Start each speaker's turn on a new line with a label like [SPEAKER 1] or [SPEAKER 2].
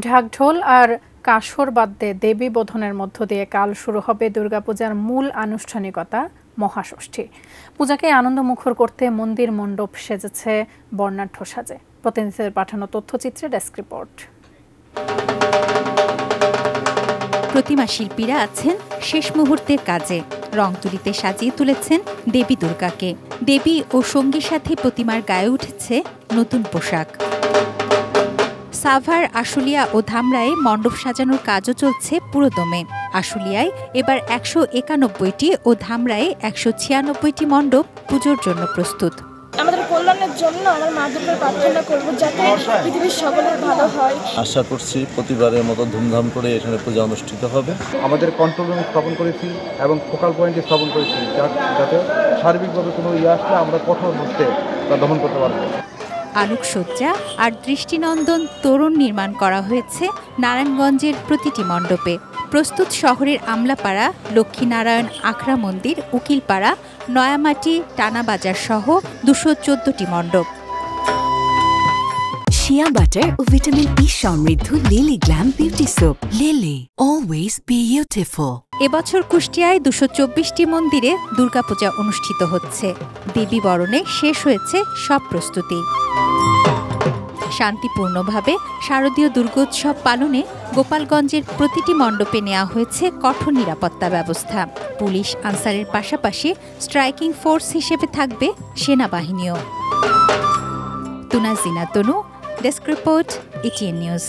[SPEAKER 1] ঢাকঢোল আর কাসর বাদ্যে দেবী বোধনের মধ্য দিয়ে কাল শুরু হবে দুর্গাপূজার মূল আনুষ্ঠানিকতা মহাষষ্ঠী। পূজাকে আনন্দমুখর করতে মন্দির মণ্ডপ সেজেছে বর্ণাঢ্য সাজে। প্রতিনিধিদের পাঠানো তথ্যচিত্রে ডেস্ক রিপোর্ট।
[SPEAKER 2] প্রতিমা শিল্পীরা আছেন শেষ মুহূর্তের কাজে। রং তুলিতে সাজিয়ে তুলেছেন দেবী দুর্গাকে। দেবী ও সঙ্গীর সাথে প্রতিমার গায়ে উঠেছে নতুন পোশাক। সাভার, আশুলিয়া ও ধামরায়ে মণ্ডপ সাজানোর কাজও চলছে পুরোদমে। আশুলিয়ায় এবার ১৯১টি ও ধামরায়ে ১৯৬টি মণ্ডপ পুজোর জন্য প্রস্তুত।
[SPEAKER 3] আমাদের কল্যাণের জন্য আমার মা দুর্গার প্রার্থনা করব যাতে পৃথিবীর সকলের ভালো হয়।
[SPEAKER 4] আশা করছি প্রতিবারের মতো ধুমধাম করে এখানে পূজা অনুষ্ঠিত হবে।
[SPEAKER 5] আমাদের কন্ট্রোল রুম স্থাপন করেছি এবং ফোকাল পয়েন্টে স্থাপন করেছি যাতে সার্বিকভাবে কোনো আসলে আমরা কঠোর হস্তে তা দমন করতে পারব।
[SPEAKER 2] আলোকসজ্জা আর দৃষ্টিনন্দন তোরণ নির্মাণ করা হয়েছে নারায়ণগঞ্জের প্রতিটি মণ্ডপে। প্রস্তুত শহরের আমলাপাড়া, লক্ষ্মীনারায়ণ আখড়া মন্দির, উকিলপাড়া, নয়ামাটি, টানাবাজার সহ ২১৪টি মণ্ডপ।
[SPEAKER 6] শিয়া বাটার ও ভিটামিন ই সমৃদ্ধ lily glam beauty soap. Lily, always beautiful.
[SPEAKER 2] এবছর কুষ্টিয়ায় ২২৪টি মন্দিরে দুর্গাপূজা অনুষ্ঠিত হচ্ছে। দেবী বরণে শেষ হয়েছে সব প্রস্তুতি। শান্তিপূর্ণভাবে শারদীয় দুর্গোৎসব পালনে গোপালগঞ্জের প্রতিটি মণ্ডপে নেওয়া হয়েছে কঠোর নিরাপত্তা ব্যবস্থা। পুলিশ, আনসারের পাশাপাশি স্ট্রাইকিং ফোর্স হিসেবে থাকবে সেনাবাহিনীও। তুনাজিনা তনু, ডেস্ক রিপোর্ট, এটিএন নিউজ।